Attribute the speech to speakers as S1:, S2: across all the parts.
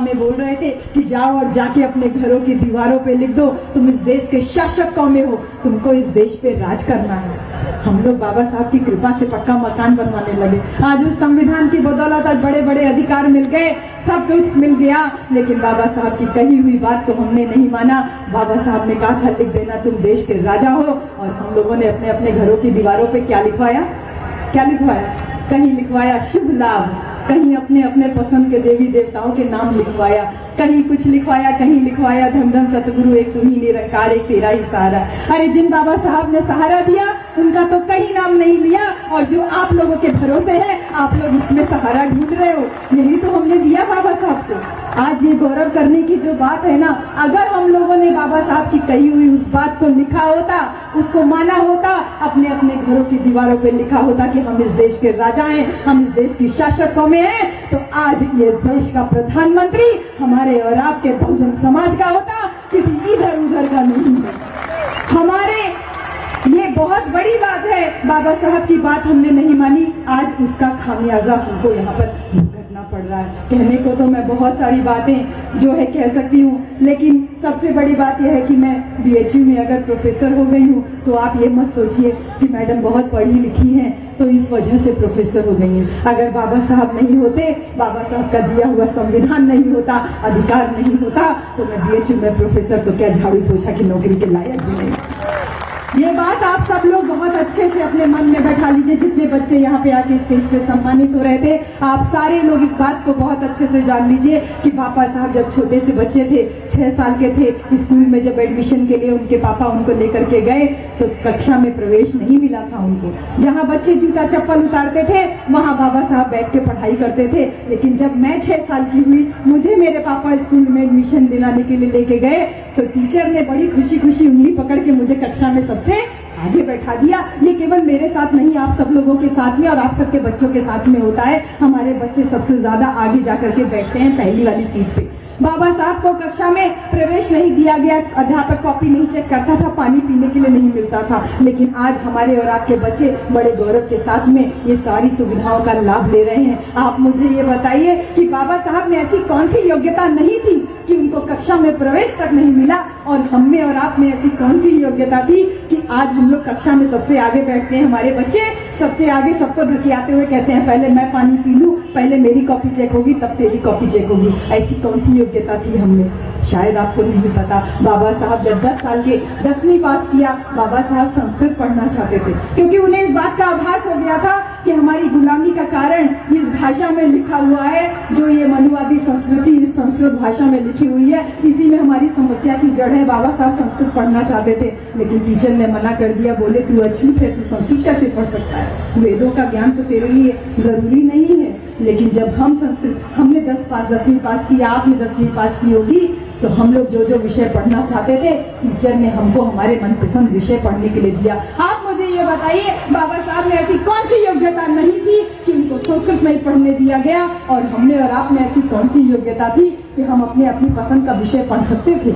S1: हमें बोल रहे थे कि जाओ और जाके अपने घरों की दीवारों पे लिख दो, तुम इस देश के शासक कौन हो, तुमको इस देश पे राज करना है। हम लोग बाबा साहब की कृपा से पक्का मकान बनवाने लगे। आज उस संविधान की बदौलत आज बड़े बड़े अधिकार मिल गए, सब कुछ मिल गया, लेकिन बाबा साहब की कही हुई बात को हमने नहीं माना। बाबा साहब ने कहा था लिख देना तुम देश के राजा हो, और हम लोगों ने अपने अपने घरों की दीवारों पे क्या लिखवाया? कहीं लिखवाया शुभ लाभ, कहीं अपने अपने पसंद के देवी देवताओं के नाम लिखवाया, कहीं कुछ लिखवाया, कहीं लिखवाया धन धन सतगुरु एक तू ही निरंकार एक तेरा ही सहारा। अरे जिन बाबा साहब ने सहारा दिया उनका तो कहीं नाम नहीं लिया, और जो आप लोगों के भरोसे है आप लोग इसमें सहारा ढूंढ रहे हो, यही तो हमने दिया बाबा साहब को। आज ये गौरव करने की जो बात है ना, अगर हम लोगों ने बाबा साहब की कही हुई उस बात को लिखा होता, उसको माना होता, अपने अपने घरों की दीवारों पे लिखा होता कि हम इस देश के राजा हैं, हम इस देश की शासक कौमें हैं, तो आज ये देश का प्रधानमंत्री हमारे और आपके बहुजन समाज का होता, किसी इधर उधर का नहीं है। हमारे ये बहुत बड़ी बात है, बाबा साहब की बात हमने नहीं मानी, आज उसका खामियाजा हमको यहाँ पर भुगतना पड़ रहा है। कहने को तो मैं बहुत सारी बातें जो है कह सकती हूँ, लेकिन सबसे बड़ी बात यह है कि मैं बीएचयू में अगर प्रोफेसर हो गई हूँ तो आप ये मत सोचिए कि मैडम बहुत पढ़ी लिखी हैं तो इस वजह से प्रोफेसर हो गई हैं। अगर बाबा साहब नहीं होते, बाबा साहब का दिया हुआ संविधान नहीं होता, अधिकार नहीं होता, तो मैं बीएचयू में प्रोफेसर तो क्या झाड़ू पोछा की नौकरी के लायक भी नहीं। ये बात आप सब लोग बहुत अच्छे से अपने मन में बैठा लीजिए। जितने बच्चे यहाँ पे आके स्टेज पे सम्मानित हो रहे थे, आप सारे लोग इस बात को बहुत अच्छे से जान लीजिए कि पापा साहब जब छोटे से बच्चे थे, 6 साल के थे, स्कूल में जब एडमिशन के लिए उनके पापा उनको लेकर के गए तो कक्षा में प्रवेश नहीं मिला था उनको। जहाँ बच्चे जूता चप्पल उतारते थे वहाँ बाबा साहब बैठ के पढ़ाई करते थे, लेकिन जब मैं 6 साल की हुई, मुझे मेरे पापा स्कूल में एडमिशन दिलाने के लिए लेके गए तो टीचर ने बड़ी खुशी खुशी उंगली पकड़ के मुझे कक्षा में सबसे आगे बैठा दिया। ये केवल मेरे साथ नहीं, आप सब लोगों के साथ में और आप सबके बच्चों के साथ में होता है। हमारे बच्चे सबसे ज्यादा आगे जाकर के बैठते हैं पहली वाली सीट पे। बाबा साहब को कक्षा में प्रवेश नहीं दिया गया, अध्यापक कॉपी नहीं चेक करता था, पानी पीने के लिए नहीं मिलता था, लेकिन आज हमारे और आपके बच्चे बड़े गौरव के साथ में ये सारी सुविधाओं का लाभ ले रहे हैं। आप मुझे ये बताइए कि बाबा साहब में ऐसी कौन सी योग्यता नहीं थी कि उनको कक्षा में प्रवेश तक नहीं मिला, और हम में और आप में ऐसी कौन सी योग्यता थी कि आज हम लोग कक्षा में सबसे आगे बैठते हैं। हमारे बच्चे सबसे आगे सबको धकियाते हुए कहते हैं पहले मैं पानी पी लूं, पहले मेरी कॉपी चेक होगी तब तेरी कॉपी चेक होगी। ऐसी कौन सी योग्यता थी हमें? शायद आपको नहीं पता। बाबा साहब जब 10 साल के 10वीं पास किया, बाबा साहब संस्कृत पढ़ना चाहते थे, क्योंकि उन्हें इस बात का आभास हो गया था कि हमारी गुलामी का कारण इस भाषा में लिखा हुआ है, जो ये मनुवादी संस्कृति इस संस्कृत भाषा में लिखी हुई है, इसी में हमारी समस्या की जड़ है। बाबा साहब संस्कृत पढ़ना चाहते थे, लेकिन टीचर ने मना कर दिया, बोले तू अछूत है, तू संस्कृत कैसे पढ़ सकता है, वेदों का ज्ञान तो तेरे लिए जरूरी नहीं है। लेकिन जब हम संस्कृत, हमने 10वीं पास किया, आपने 10वीं पास की होगी, तो हम लोग जो जो विषय पढ़ना चाहते थे टीचर ने हमको हमारे मनपसंद विषय पढ़ने के लिए दिया। आप मुझे ये बताइए बाबा साहब में ऐसी कौन सी योग्यता नहीं थी कि उनको संस्कृत नहीं पढ़ने दिया गया, और हमने और आप में ऐसी कौन सी योग्यता थी कि हम अपने अपनी पसंद का विषय पढ़ सकते थे।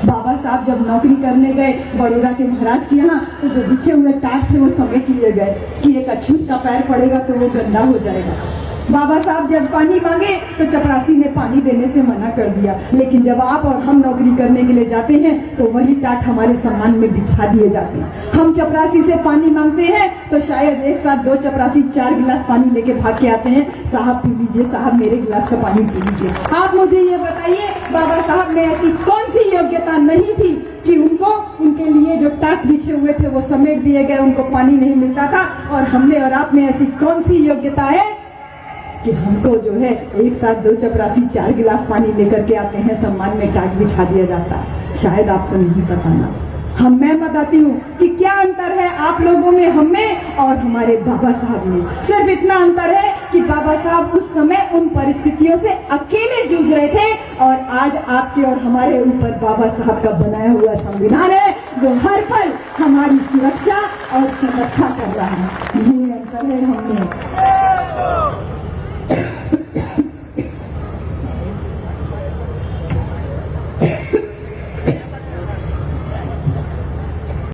S1: बाबा साहब जब नौकरी करने गए बड़ौदा के महाराज के यहाँ, तो जो बिछे हुए टाट थे वो समेट लिए गए कि एक अछूत का पैर पड़ेगा तो वो गंदा हो जाएगा। बाबा साहब जब पानी मांगे तो चपरासी ने पानी देने से मना कर दिया, लेकिन जब आप और हम नौकरी करने के लिए जाते हैं तो वही टाट हमारे सम्मान में बिछा दिए जाते हैं। हम चपरासी से पानी मांगते हैं तो शायद एक साथ 2 चपरासी 4 गिलास पानी लेके भाग के आते हैं, साहब पी लीजिए, साहब मेरे गिलास का पानी पी लीजिए। आप मुझे ये बताइए बाबा साहब में ऐसी कौन सी योग्यता नहीं थी कि उनको, उनके लिए जो टाट बिछे हुए थे वो समेट दिए गए, उनको पानी नहीं मिलता था, और हमने और आप में ऐसी कौन सी योग्यता है कि हमको जो है एक साथ 2 चपरासी 4 गिलास पानी लेकर के आते हैं, सम्मान में टाट बिछा दिया जाता है। शायद आपको नहीं पता ना। मैं बताती हूँ कि क्या अंतर है आप लोगों में, हम में और हमारे बाबा साहब में। सिर्फ इतना अंतर है कि बाबा साहब उस समय उन परिस्थितियों से अकेले जूझ रहे थे, और आज आपके और हमारे ऊपर बाबा साहब का बनाया हुआ संविधान है जो हर पल हमारी सुरक्षा और संरक्षा कर रहा है। ये अंतर है हम में।